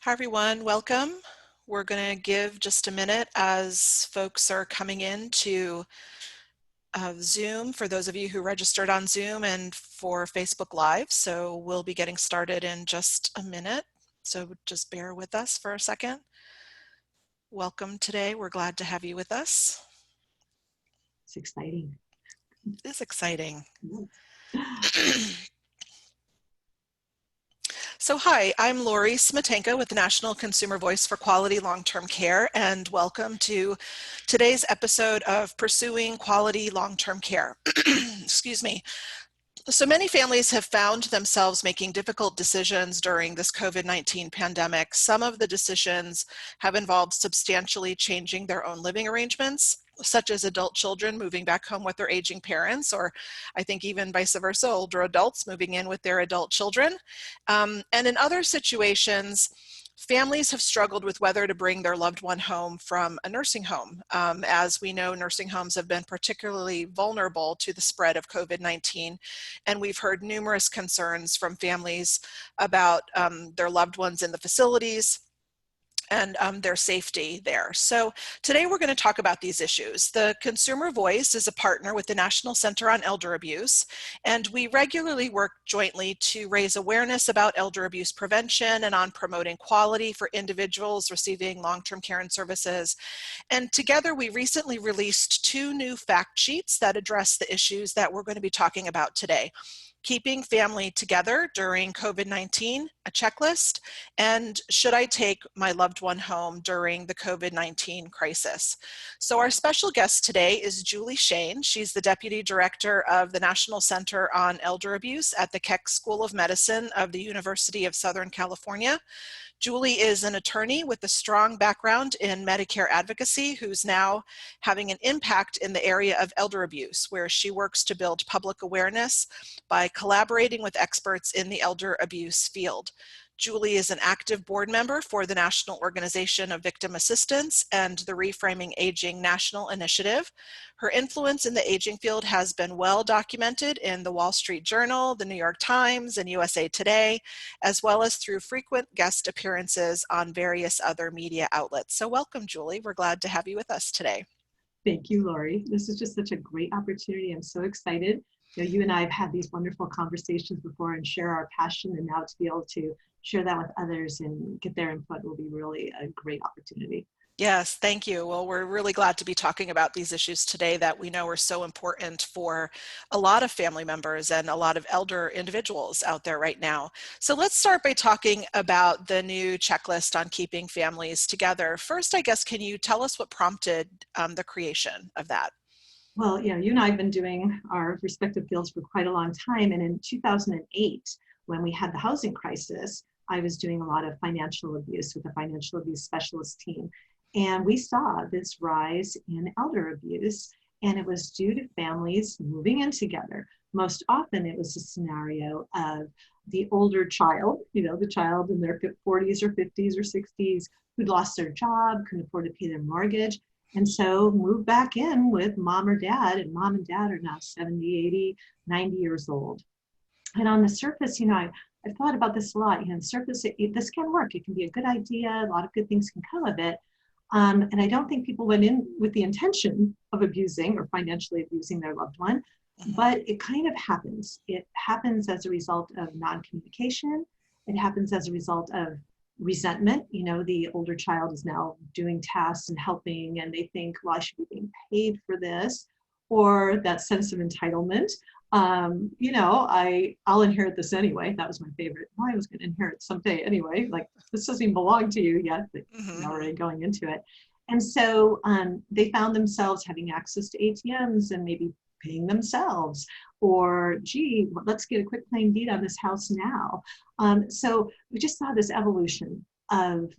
Hi everyone, welcome. We're going to give just a minute as folks are coming in to Zoom, for those of you who registered on Zoom and for Facebook Live. So we'll be getting started in just a minute. So just bear with us for a second. Welcome today. We're glad to have you with us. It's exciting. It is exciting. So hi, I'm Lori Smetanka with the National Consumer Voice for Quality Long-Term Care, and welcome to today's episode of Pursuing Quality Long-Term Care. Excuse me. So many families have found themselves making difficult decisions during this COVID-19 pandemic. Some of the decisions have involved substantially changing their own living arrangements, such as adult children moving back home with their aging parents, or I think even vice versa, older adults moving in with their adult children. And in other situations, families have struggled with whether to bring their loved one home from a nursing home. As we know, nursing homes have been particularly vulnerable to the spread of COVID-19, and we've heard numerous concerns from families about their loved ones in the facilities and their safety there. So today we're going to talk about these issues. The Consumer Voice is a partner with the National Center on Elder Abuse, and we regularly work jointly to raise awareness about elder abuse prevention and on promoting quality for individuals receiving long-term care and services. And together we recently released 2 new fact sheets that address the issues that we're going to be talking about today. Keeping family together during COVID-19, a checklist, and should I take my loved one home during the COVID-19 crisis? So our special guest today is Julie Shane. She's the Deputy Director of the National Center on Elder Abuse at the Keck School of Medicine of the University of Southern California. Julie is an attorney with a strong background in Medicare advocacy who's now having an impact in the area of elder abuse, where she works to build public awareness by collaborating with experts in the elder abuse field. Julie is an active board member for the National Organization of Victim Assistance and the Reframing Aging National Initiative. Her influence in the aging field has been well documented in the Wall Street Journal, the New York Times, and USA Today, as well as through frequent guest appearances on various other media outlets. So welcome, Julie. We're glad to have you with us today. Thank you, Lori. This is just such a great opportunity. I'm so excited. You and I have had these wonderful conversations before and share our passion, and now to be able to share that with others and get their input will be really a great opportunity. Yes, thank you. Well, we're really glad to be talking about these issues today that we know are so important for a lot of family members and a lot of elder individuals out there right now. So let's start by talking about the new checklist on keeping families together. First, I guess, can you tell us what prompted the creation of that? Well, you and I have been doing our respective fields for quite a long time. And in 2008, when we had the housing crisis, I was doing a lot of financial abuse with the financial abuse specialist team. And we saw this rise in elder abuse, and it was due to families moving in together. Most often it was a scenario of the older child, the child in their 40s or 50s or 60s who'd lost their job, couldn't afford to pay their mortgage, and so moved back in with mom or dad, and mom and dad are now 70, 80, 90 years old. And on the surface, I've thought about this a lot. On the surface, this can work. It can be a good idea. A lot of good things can come of it. And I don't think people went in with the intention of abusing or financially abusing their loved one, but it kind of happens. It happens as a result of non-communication. It happens as a result of resentment. The older child is now doing tasks and helping, and they think, well, I should be being paid for this, or that sense of entitlement. I'll inherit this anyway. That was my favorite. Well, I was going to inherit someday anyway. Like, this doesn't even belong to you yet, but already going into it. And so they found themselves having access to ATMs and maybe paying themselves, or gee, let's get a quick claim deed on this house now. So we just saw this evolution of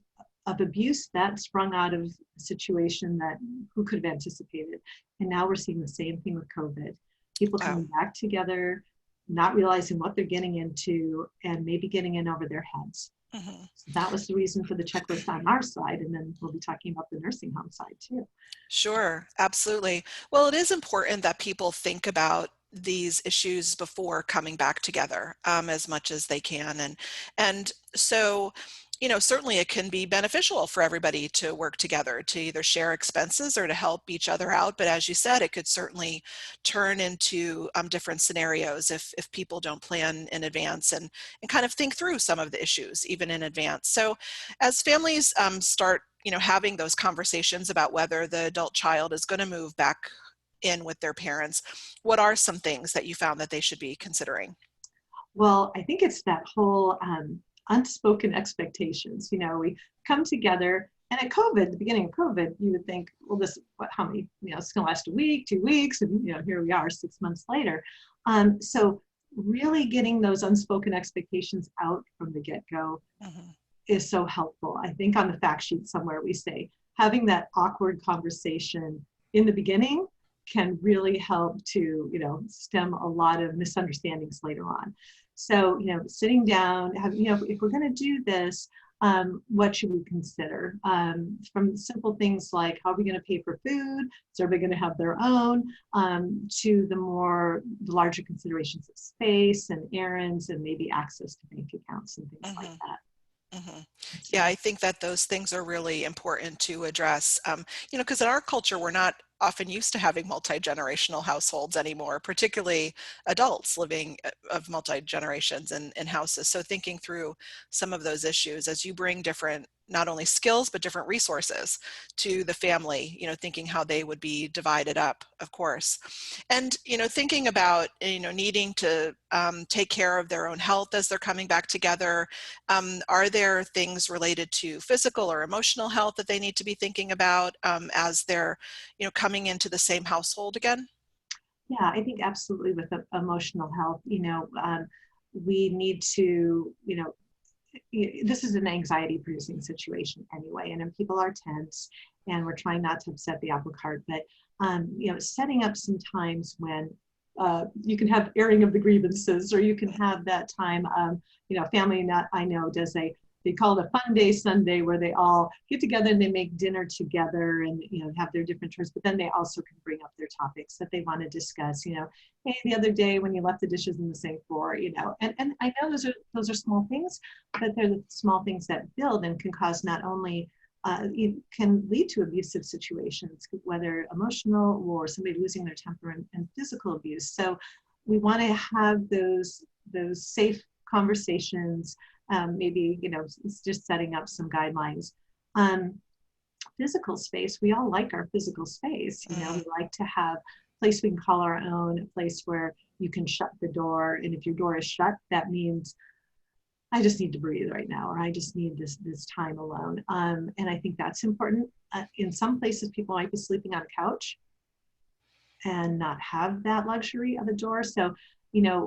abuse that sprung out of a situation that who could have anticipated. And now we're seeing the same thing with COVID. People coming back together, not realizing what they're getting into, and maybe getting in over their heads. So that was the reason for the checklist on our side, and then we'll be talking about the nursing home side too. Sure, absolutely. Well, it is important that people think about these issues before coming back together as much as they can. And so certainly it can be beneficial for everybody to work together to either share expenses or to help each other out. But as you said, it could certainly turn into different scenarios if people don't plan in advance and kind of think through some of the issues even in advance. So as families start, having those conversations about whether the adult child is going to move back in with their parents, what are some things that you found that they should be considering? Well, I think it's that whole unspoken expectations. We come together, and at COVID, the beginning of COVID, you would think, well, how many, it's going to last a week, 2 weeks, and here we are 6 months later. So really getting those unspoken expectations out from the get-go Mm-hmm. is so helpful. I think on the fact sheet somewhere we say having that awkward conversation in the beginning can really help to, stem a lot of misunderstandings later on. So, sitting down, if we're going to do this, what should we consider? From simple things like how are we going to pay for food? Is everybody going to have their own? To the larger considerations of space and errands and maybe access to bank accounts and things like Mm-hmm. that. Mm-hmm. Yeah, I think that those things are really important to address. Because in our culture, we're not often used to having multi-generational households anymore, particularly adults living of multi-generations in houses. So thinking through some of those issues as you bring different, not only skills, but different resources to the family, thinking how they would be divided up, of course. And, thinking about, needing to take care of their own health as they're coming back together. Are there things related to physical or emotional health that they need to be thinking about as they're, coming into the same household again? Yeah, I think absolutely with emotional health, we need to, this is an anxiety producing situation anyway, and then people are tense and we're trying not to upset the apple cart, but, setting up some times when you can have airing of the grievances, or you can have that time, family that I know does they call it a fun day Sunday where they all get together and they make dinner together and, have their different turns, but then they also can bring up their topics that they want to discuss, hey, the other day when you left the dishes in the sink floor, and I know those are small things, but they're the small things that build and can cause not only it can lead to abusive situations, whether emotional or somebody losing their temper and physical abuse. So we want to have those safe conversations. Maybe it's just setting up some guidelines. Physical space. We all like our physical space. We like to have a place we can call our own, a place where you can shut the door. And if your door is shut, that means I just need to breathe right now, or I just need this time alone. And I think that's important. In some places, people might be sleeping on a couch and not have that luxury of a door. So,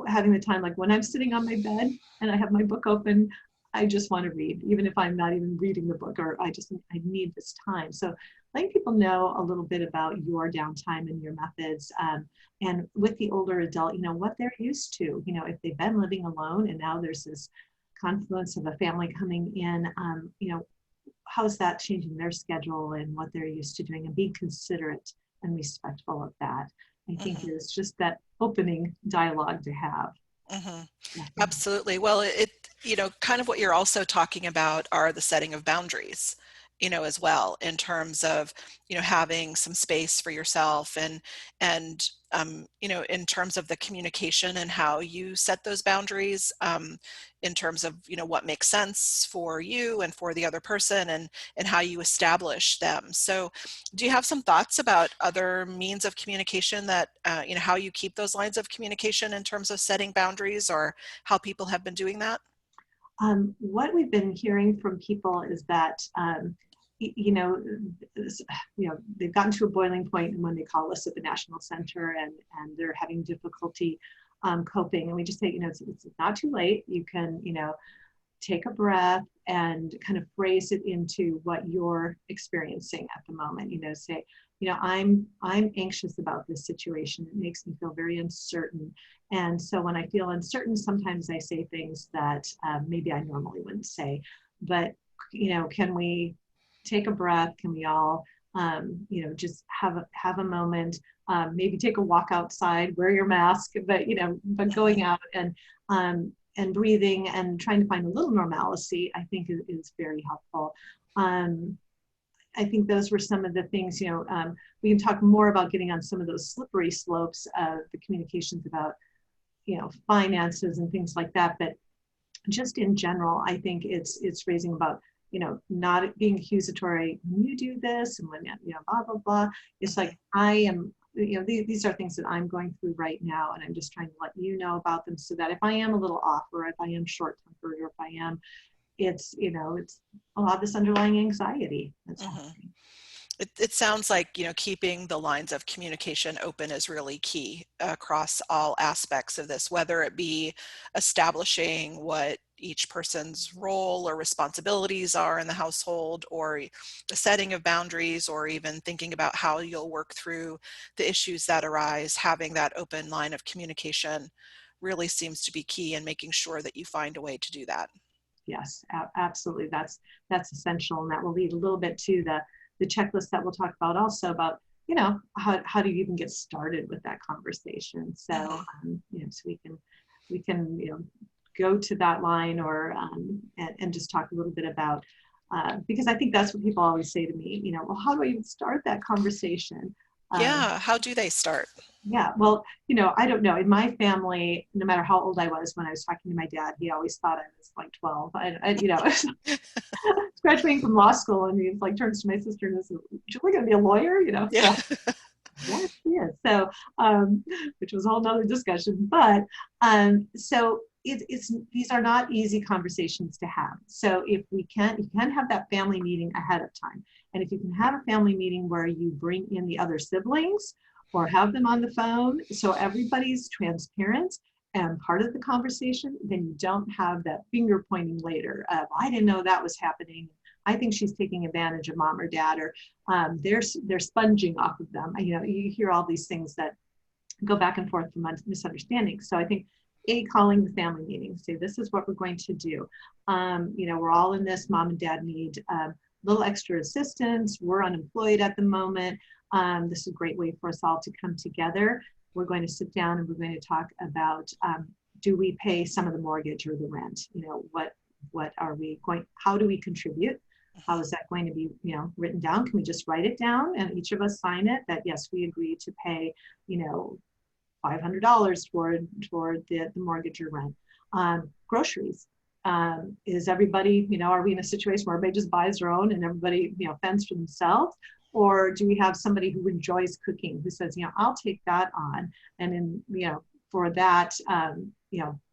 having the time, like when I'm sitting on my bed and I have my book open, I just want to read, even if I'm not even reading the book, or I need this time. So letting people know a little bit about your downtime and your methods. And with the older adult, what they're used to, if they've been living alone and now there's this confluence of a family coming in, how's that changing their schedule and what they're used to doing, and being considerate and respectful of that. I think is just that opening dialogue to have. Mm-hmm. Yeah. Absolutely. Well, kind of what you're also talking about are the setting of boundaries, as well, in terms of, having some space for yourself and, in terms of the communication and how you set those boundaries, in terms of, what makes sense for you and for the other person and how you establish them. So do you have some thoughts about other means of communication that, how you keep those lines of communication in terms of setting boundaries, or how people have been doing that? What we've been hearing from people is that, they've gotten to a boiling point when they call us at the National Center and they're having difficulty coping. And we just say, it's not too late. You can, take a breath and kind of phrase it into what you're experiencing at the moment. Say, I'm anxious about this situation. It makes me feel very uncertain. And so when I feel uncertain, sometimes I say things that maybe I normally wouldn't say. But, can we take a breath? Can we all, just have a moment, maybe take a walk outside, wear your mask, but going out and and breathing and trying to find a little normalcy, I think is very helpful. I think those were some of the things, we can talk more about getting on some of those slippery slopes of the communications about, finances and things like that. But just in general, I think it's raising about, not being accusatory. When you do this and when, blah, blah, blah. It's like, I am, these are things that I'm going through right now. And I'm just trying to let you know about them so that if I am a little off, or if I am short tempered, or if I am, it's a lot of this underlying anxiety that's happening. It sounds like, keeping the lines of communication open is really key across all aspects of this, whether it be establishing what each person's role or responsibilities are in the household, or the setting of boundaries, or even thinking about how you'll work through the issues that arise. Having that open line of communication really seems to be key in making sure that you find a way to do that. Yes, absolutely. That's essential. And that will lead a little bit to the checklist that we'll talk about also about, how do you even get started with that conversation? So, so we can, go to that line, or, and just talk a little bit about, because I think that's what people always say to me, well, how do I even start that conversation? Yeah, how do they start? Yeah, well, I don't know. In my family, no matter how old I was when I was talking to my dad, he always thought I was like 12. Graduating from law school, and he's like, turns to my sister and says, "You're going to be a lawyer?" Yeah. So yes, she is. So, which was a whole nother discussion. But so it's these are not easy conversations to have. So if you can have that family meeting ahead of time, and if you can have a family meeting where you bring in the other siblings or have them on the phone, so everybody's transparent and part of the conversation, then you don't have that finger pointing later of, I didn't know that was happening. I think she's taking advantage of mom or dad, or they're sponging off of them. You hear all these things that go back and forth from misunderstandings. So I think calling the family meeting, say, this is what we're going to do. We're all in this. Mom and dad need a little extra assistance. We're unemployed at the moment. This is a great way for us all to come together. We're going to sit down and we're going to talk about, do we pay some of the mortgage or the rent? What are we going, how do we contribute? How is that going to be, written down? Can we just write it down and each of us sign it that, yes, we agree to pay, $500 toward the mortgage or rent? Groceries. Is everybody, are we in a situation where everybody just buys their own and everybody, fends for themselves? Or do we have somebody who enjoys cooking, who says, I'll take that on. And then, for that,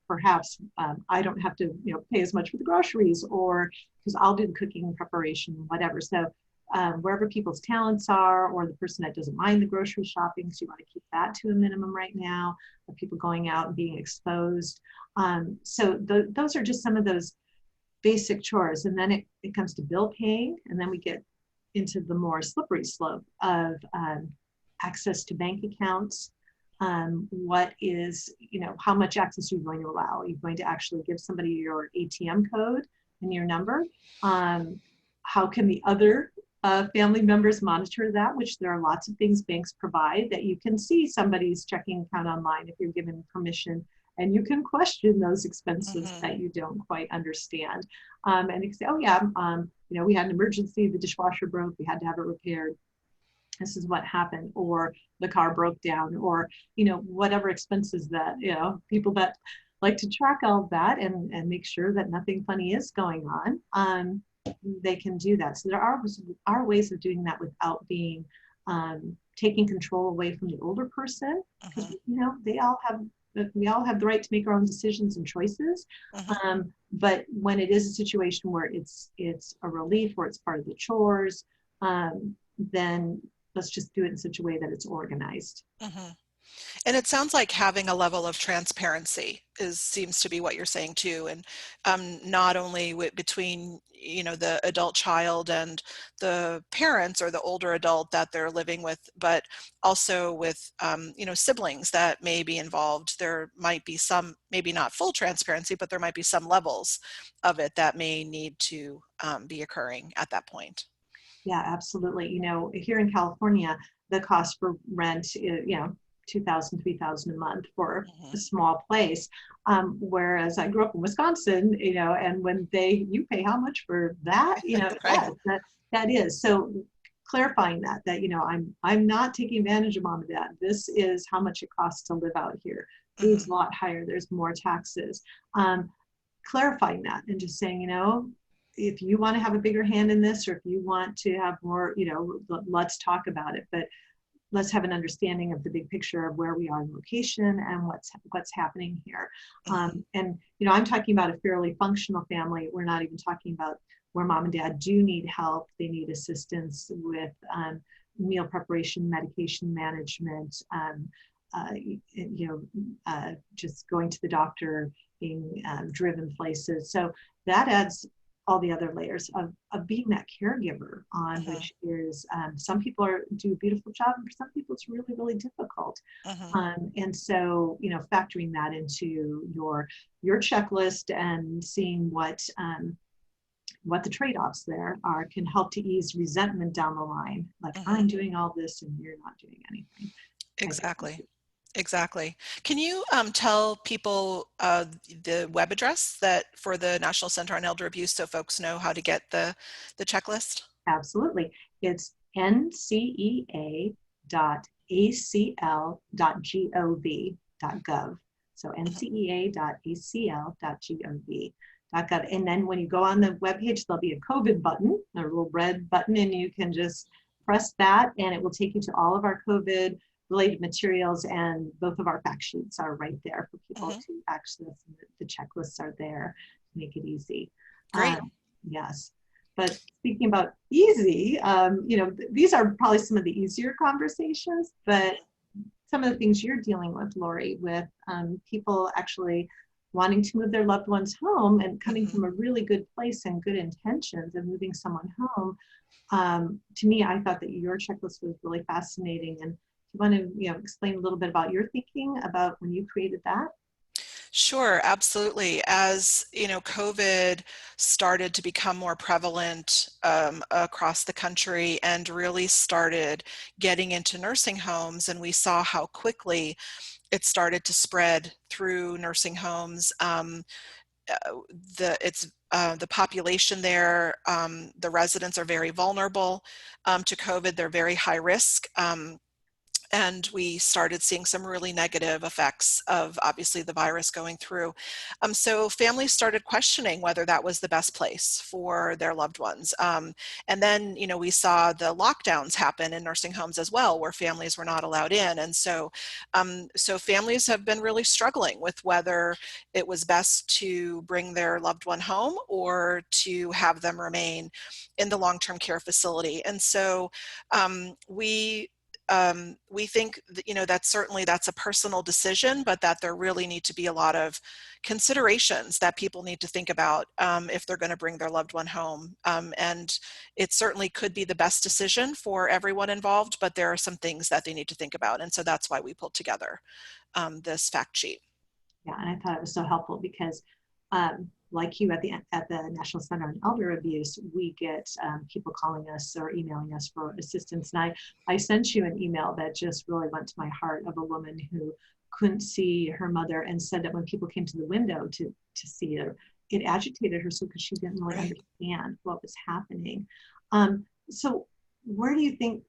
perhaps I don't have to, pay as much for the groceries, or because I'll do the cooking and preparation, whatever. So wherever people's talents are, or the person that doesn't mind the grocery shopping, so you want to keep that to a minimum right now, of people going out and being exposed. So those are just some of those basic chores. And then it comes to bill paying, and then we get into the more slippery slope of access to bank accounts. What is, how much access are you going to allow? Are you going to actually give somebody your ATM code and your number? How can the other family members monitor that, which there are lots of things banks provide that you can see somebody's checking account online if you're given permission, and you can question those expenses that you don't quite understand. And you can say, oh yeah, we had an emergency, the dishwasher broke, we had to have it repaired. This is what happened, or the car broke down, or, whatever expenses that, people that like to track all of that and make sure that nothing funny is going on, they can do that. So there are ways of doing that without being, taking control away from the older person, because, we all have the right to make our own decisions and choices. But when it is a situation where it's a relief, or it's part of the chores, then let's just do it in such a way that it's organized. And it sounds like having a level of transparency seems to be what you're saying too. And not only between, the adult child and the parents or the older adult that they're living with, but also with, siblings that may be involved. There might be some, maybe not full transparency, but there might be some levels of it that may need to be occurring at that point. Yeah, absolutely. Here in California, the cost for rent, 2,000, 3,000 a month for Mm-hmm. a small place. Whereas I grew up in Wisconsin, and when you pay how much for that, Right. that is. So clarifying I'm not taking advantage of mom and dad. This is how much it costs to live out here. Food's Mm-hmm. a lot higher. There's more taxes. Clarifying that and just saying, if you want to have a bigger hand in this, or if you want to have more, let's talk about it. But let's have an understanding of the big picture of where we are in location and what's happening here. Mm-hmm. And I'm talking about a fairly functional family. We're not even talking about where mom and dad do need help. They need assistance with meal preparation, medication management, uh, just going to the doctor, being driven places. So that adds all the other layers of being that caregiver on, Mm-hmm. which is some people do a beautiful job, and for some people it's really, really difficult. Mm-hmm. And so, factoring that into your checklist and seeing what the trade-offs there are can help to ease resentment down the line. Like, Mm-hmm. I'm doing all this and you're not doing anything. I think Exactly. Exactly. Can you tell people the web address that for the National Center on Elder Abuse so folks know how to get the checklist? absolutely. It's ncea.acl.gov.gov. So Mm-hmm. ncea.acl.gov.gov. And then when you go on the webpage, there'll be a COVID button, a little red button, and you can just press that, and it will take you to all of our COVID related materials, and both of our fact sheets are right there for people Mm-hmm. to access. The checklists are there to make it easy. Great. Yes. But speaking about easy, these are probably some of the easier conversations, but some of the things you're dealing with, Lori, with people actually wanting to move their loved ones home and coming Mm-hmm. from a really good place and good intentions of moving someone home. To me, I thought that your checklist was really fascinating. And you want to, explain a little bit about your thinking about when you created that? Sure, absolutely. As COVID started to become more prevalent across the country and really started getting into nursing homes, and we saw how quickly it started to spread through nursing homes. The population there, the residents are very vulnerable to COVID. They're very high risk. And we started seeing some really negative effects of obviously the virus going through. So families started questioning whether that was the best place for their loved ones. And then, we saw the lockdowns happen in nursing homes as well, where families were not allowed in. And so families have been really struggling with whether it was best to bring their loved one home or to have them remain in the long-term care facility. And so we think that, that's a personal decision, but that there really need to be a lot of considerations that people need to think about if they're going to bring their loved one home. And it certainly could be the best decision for everyone involved, but there are some things that they need to think about. And so that's why we pulled together this fact sheet. Yeah, and I thought it was so helpful because, like you at the National Center on Elder Abuse, we get people calling us or emailing us for assistance. And I sent you an email that just really went to my heart, of a woman who couldn't see her mother and said that when people came to the window to see her, it agitated her so because she didn't really Right. understand what was happening. So where do you think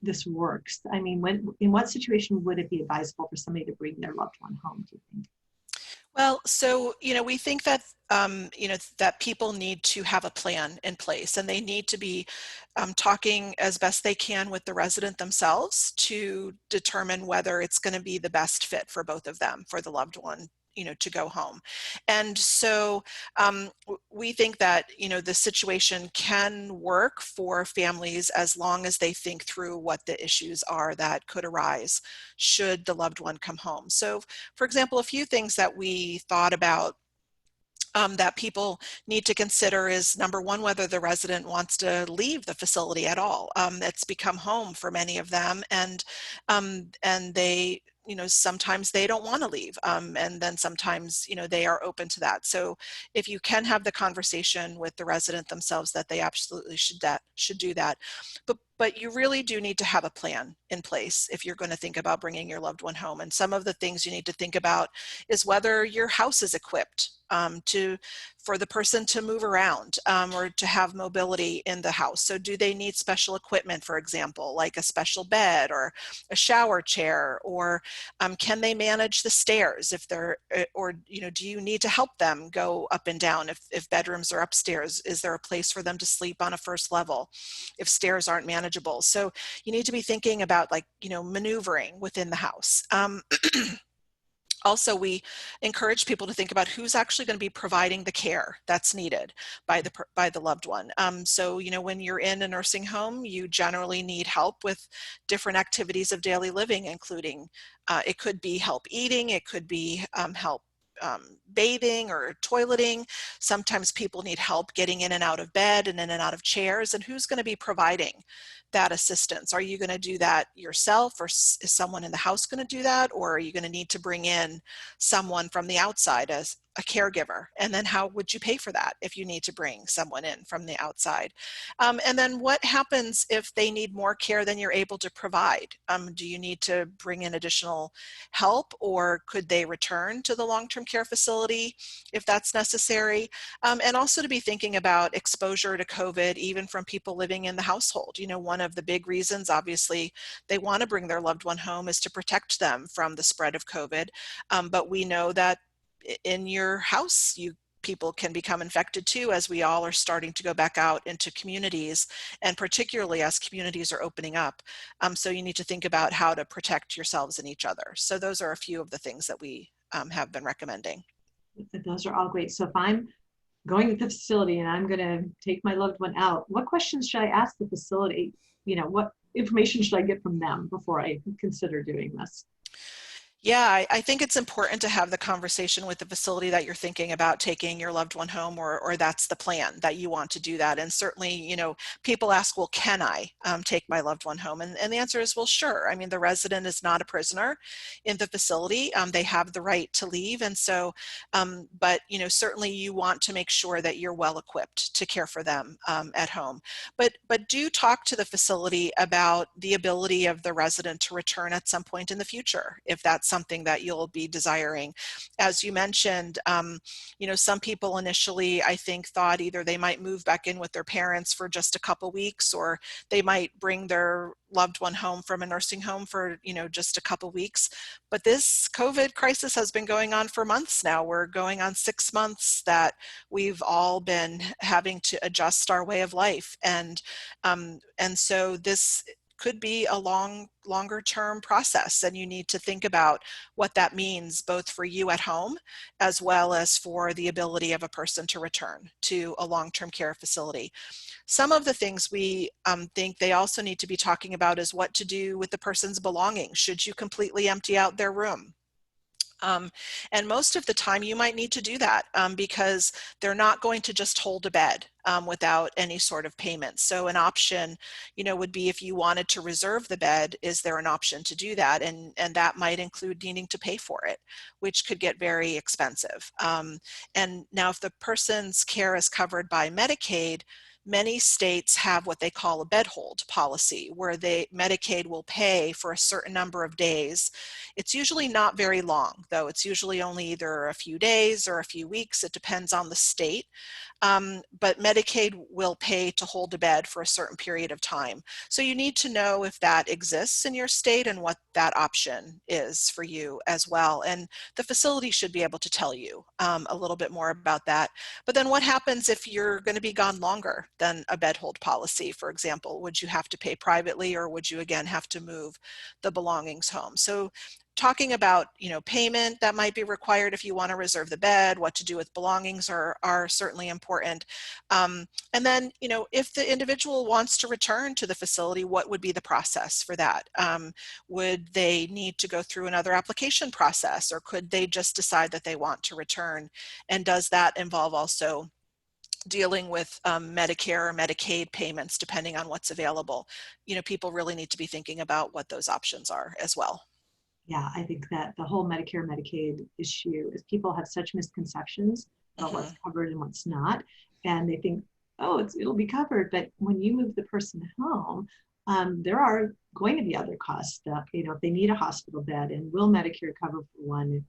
this works? I mean, in what situation would it be advisable for somebody to bring their loved one home, do you think? Well, so, we think that, that people need to have a plan in place, and they need to be talking as best they can with the resident themselves to determine whether it's going to be the best fit for both of them, for the loved one, to go home. And so we think that, the situation can work for families as long as they think through what the issues are that could arise should the loved one come home. So, for example, a few things that we thought about that people need to consider is, number one, whether the resident wants to leave the facility at all. It's become home for many of them, and they, sometimes they don't want to leave, and then sometimes, they are open to that. So if you can have the conversation with the resident themselves that they absolutely should do that. But you really do need to have a plan in place if you're going to think about bringing your loved one home. And some of the things you need to think about is whether your house is equipped for the person to move around or to have mobility in the house. So do they need special equipment, for example, like a special bed or a shower chair, or can they manage the stairs if they're, or, do you need to help them go up and down if bedrooms are upstairs? Is there a place for them to sleep on a first level if stairs aren't manageable? So you need to be thinking about, like, maneuvering within the house. Also, we encourage people to think about who's actually going to be providing the care that's needed by the loved one. So, when you're in a nursing home, you generally need help with different activities of daily living, including it could be help eating, it could be help bathing or toileting. Sometimes people need help getting in and out of bed and in and out of chairs. And who's going to be providing that assistance? Are you going to do that yourself, or is someone in the house going to do that? Or are you going to need to bring in someone from the outside as a caregiver? And then how would you pay for that if you need to bring someone in from the outside? And then what happens if they need more care than you're able to provide? Do you need to bring in additional help, or could they return to the long-term care facility if that's necessary? And also to be thinking about exposure to COVID, even from people living in the household. One of the big reasons, obviously, they want to bring their loved one home is to protect them from the spread of COVID. But we know that in your house, people can become infected too, as we all are starting to go back out into communities, and particularly as communities are opening up. So you need to think about how to protect yourselves and each other. So those are a few of the things that we have been recommending. Those are all great. So if I'm going to the facility and I'm going to take my loved one out, what questions should I ask the facility? What information should I get from them before I consider doing this? Yeah, I think it's important to have the conversation with the facility that you're thinking about taking your loved one home, or that's the plan that you want to do that. And certainly, people ask, well, can I take my loved one home? And the answer is, well, sure. I mean, the resident is not a prisoner in the facility. They have the right to leave. And so, but, certainly you want to make sure that you're well equipped to care for them at home. But do talk to the facility about the ability of the resident to return at some point in the future, if that's something that you'll be desiring. As you mentioned, some people initially, I think, thought either they might move back in with their parents for just a couple weeks, or they might bring their loved one home from a nursing home for, just a couple weeks. But this COVID crisis has been going on for months now. We're going on 6 months that we've all been having to adjust our way of life. And so this could be a longer term process, and you need to think about what that means both for you at home as well as for the ability of a person to return to a long-term care facility. Some of the things we think they also need to be talking about is what to do with the person's belongings. Should you completely empty out their room? And most of the time you might need to do that because they're not going to just hold a bed without any sort of payment. So an option, would be, if you wanted to reserve the bed, is there an option to do that? And that might include needing to pay for it, which could get very expensive. And now if the person's care is covered by Medicaid, many states have what they call a bed hold policy, where Medicaid will pay for a certain number of days. It's usually not very long, though. It's usually only either a few days or a few weeks. It depends on the state. But Medicaid will pay to hold a bed for a certain period of time. So you need to know if that exists in your state and what that option is for you as well. And the facility should be able to tell you a little bit more about that. But then what happens if you're going to be gone longer than a bed hold policy, for example? Would you have to pay privately, or would you again have to move the belongings home? So talking about, payment that might be required if you want to reserve the bed, what to do with belongings are certainly important. And then, if the individual wants to return to the facility, what would be the process for that? Would they need to go through another application process, or could they just decide that they want to return? And does that involve also dealing with Medicare or Medicaid payments, depending on what's available? People really need to be thinking about what those options are as well. Yeah, I think that the whole Medicare, Medicaid issue is people have such misconceptions about what's covered and what's not. And they think, oh, it'll be covered. But when you move the person home, there are going to be other costs that, if they need a hospital bed, and will Medicare cover for one,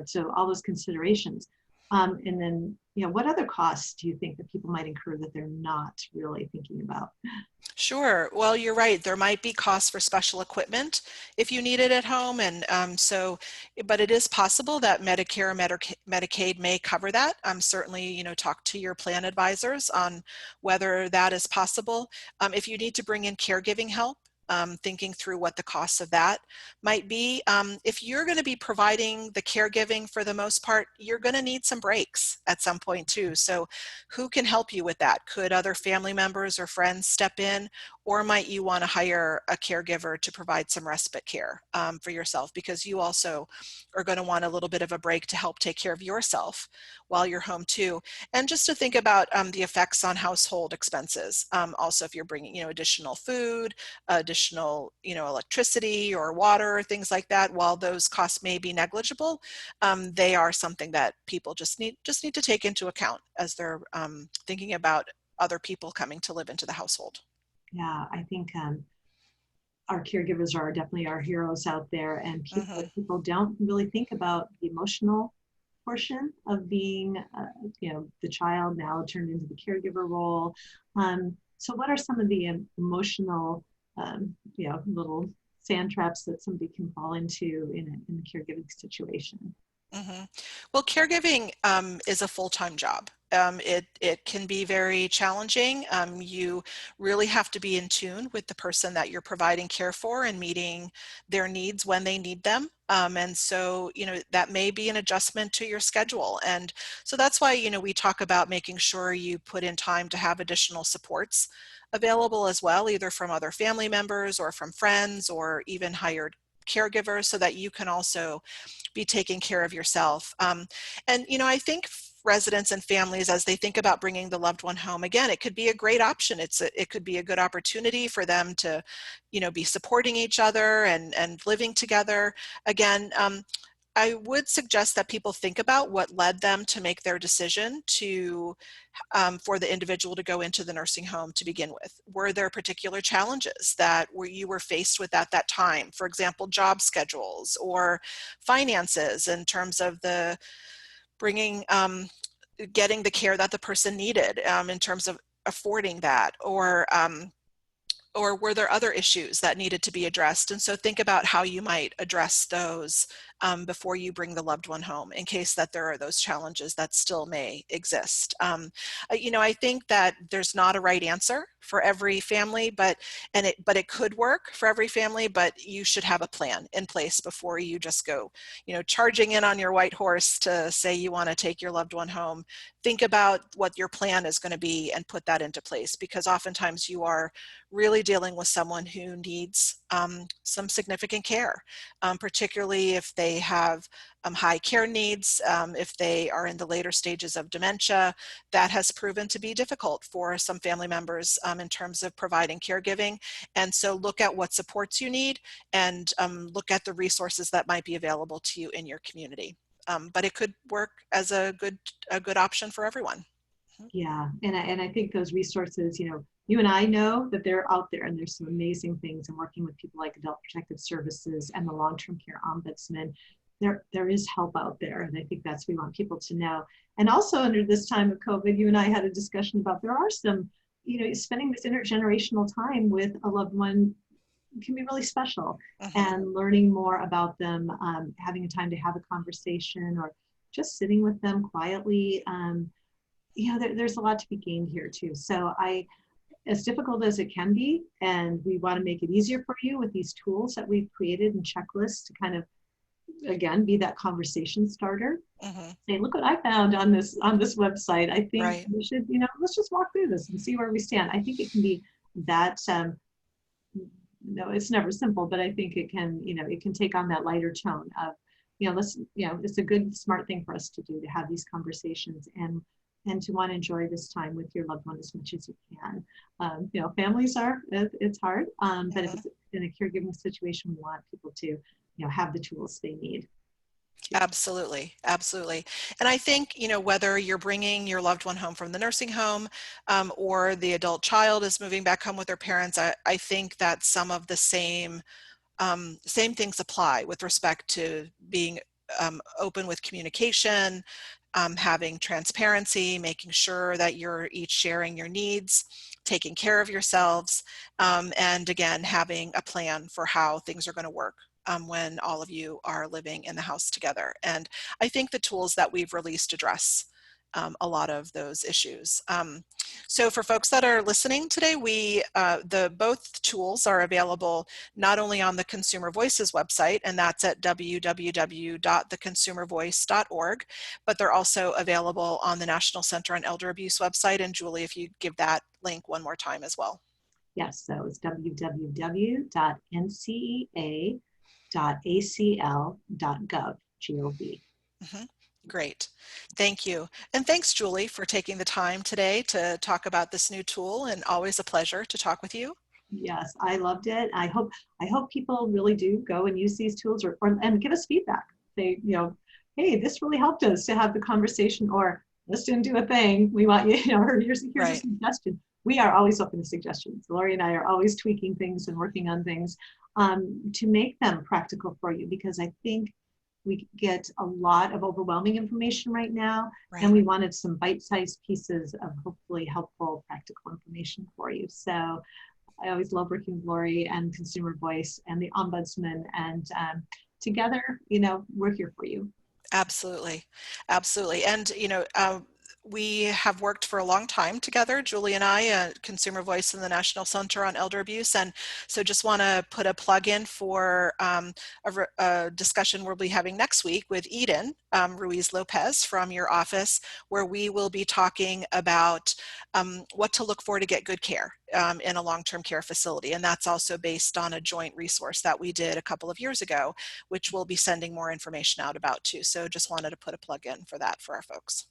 so all those considerations. And then, what other costs do you think that people might incur that they're not really thinking about? Sure. Well, you're right. There might be costs for special equipment if you need it at home. And but it is possible that Medicare or Medicaid may cover that. Certainly, talk to your plan advisors on whether that is possible. If you need to bring in caregiving help, thinking through what the costs of that might be. If you're going to be providing the caregiving for the most part, you're going to need some breaks at some point too. So who can help you with that? Could other family members or friends step in, or might you want to hire a caregiver to provide some respite care for yourself, because you also are going to want a little bit of a break to help take care of yourself while you're home too. And just to think about the effects on household expenses. Also, if you're bringing additional food, additional electricity or water, things like that, while those costs may be negligible, they are something that people just need to take into account as they're thinking about other people coming to live into the household. Yeah, I think our caregivers are definitely our heroes out there, and Mm-hmm. people don't really think about the emotional portion of being, the child now turned into the caregiver role. So, what are some of the emotional, little sand traps that somebody can fall into in a caregiving situation? Mm-hmm. Well, caregiving is a full-time job. It can be very challenging. You really have to be in tune with the person that you're providing care for and meeting their needs when they need them. And so, that may be an adjustment to your schedule. And so that's why, we talk about making sure you put in time to have additional supports available as well, either from other family members or from friends or even hired caregivers, so that you can also be taking care of yourself. And, I think residents and families, as they think about bringing the loved one home, again, it could be a great option. It could be a good opportunity for them to, be supporting each other and living together. Again, I would suggest that people think about what led them to make their decision to for the individual to go into the nursing home to begin with. Were there particular challenges that you were faced with at that time? For example, job schedules or finances in terms of the bringing, getting the care that the person needed in terms of affording that, or were there other issues that needed to be addressed? And so think about how you might address those before you bring the loved one home, in case that there are those challenges that still may exist. I think that there's not a right answer for every family, but it could work for every family, but you should have a plan in place before you just go, charging in on your white horse to say you want to take your loved one home. Think about what your plan is going to be and put that into place, because oftentimes you are really dealing with someone who needs some significant care, particularly if they have high care needs, if they are in the later stages of dementia. That has proven to be difficult for some family members in terms of providing caregiving. And so look at what supports you need, and look at the resources that might be available to you in your community. But it could work as a good option for everyone. Yeah, and I think those resources, you and I know that they're out there, and there's some amazing things. And working with people like Adult Protective Services and the Long-Term Care Ombudsman, there is help out there, and I think that's we want people to know. And also under this time of COVID, you and I had a discussion about there are some, spending this intergenerational time with a loved one can be really special, Mhm. and learning more about them, having a time to have a conversation, or just sitting with them quietly. There's a lot to be gained here too. So as difficult as it can be, and we want to make it easier for you with these tools that we've created and checklists to kind of, again, be that conversation starter. Mhm. Say, look what I found on this website. I think Right. we should, let's just walk through this and see where we stand. I think it can be that, no, it's never simple, but I think it can, it can take on that lighter tone of, it's a good, smart thing for us to do, to have these conversations, and to want to enjoy this time with your loved one as much as you can. Families it's hard, but if Mhm. it's in a caregiving situation, we want people to, have the tools they need. Absolutely, absolutely. And I think, whether you're bringing your loved one home from the nursing home, or the adult child is moving back home with their parents, I think that some of the same things apply with respect to being open with communication, having transparency, making sure that you're each sharing your needs, taking care of yourselves, and again, having a plan for how things are going to work when all of you are living in the house together. And I think the tools that we've released address a lot of those issues. So for folks that are listening today, both tools are available not only on the Consumer Voices website, and that's at www.theconsumervoice.org, but they're also available on the National Center on Elder Abuse website. And Julie, if you give that link one more time as well. Yes, so it's www.ncea.acl.gov, G-O-V. Mm-hmm. Great. Thank you. And thanks, Julie, for taking the time today to talk about this new tool, and always a pleasure to talk with you. Yes, I loved it. I hope people really do go and use these tools or and give us feedback. They, hey, this really helped us to have the conversation, or this didn't do a thing. We want or here's a Right. suggestion. We are always open to suggestions. Lori and I are always tweaking things and working on things to make them practical for you, because I think we get a lot of overwhelming information right now, and we wanted some bite-sized pieces of hopefully helpful, practical information for you. So I always love working with Lori and Consumer Voice and the Ombudsman, and together, we're here for you. Absolutely. Absolutely. And, we have worked for a long time together, Julie and I, Consumer Voice and the National Center on Elder Abuse. And so just want to put a plug in for a discussion we'll be having next week with Eden Ruiz Lopez from your office, where we will be talking about what to look for to get good care in a long-term care facility. And that's also based on a joint resource that we did a couple of years ago, which we'll be sending more information out about too. So just wanted to put a plug in for that for our folks.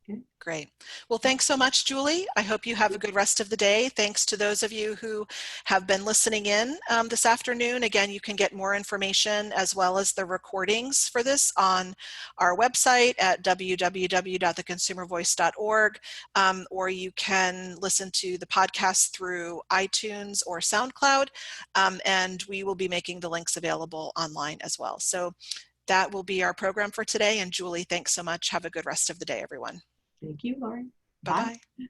Okay. Great. Well, thanks so much, Julie. I hope you have a good rest of the day. Thanks to those of you who have been listening in this afternoon. Again, you can get more information as well as the recordings for this on our website at www.theconsumervoice.org, or you can listen to the podcast through iTunes or SoundCloud, and we will be making the links available online as well. So that will be our program for today. And Julie, thanks so much. Have a good rest of the day, everyone. Thank you, Lori. Bye-bye. Bye.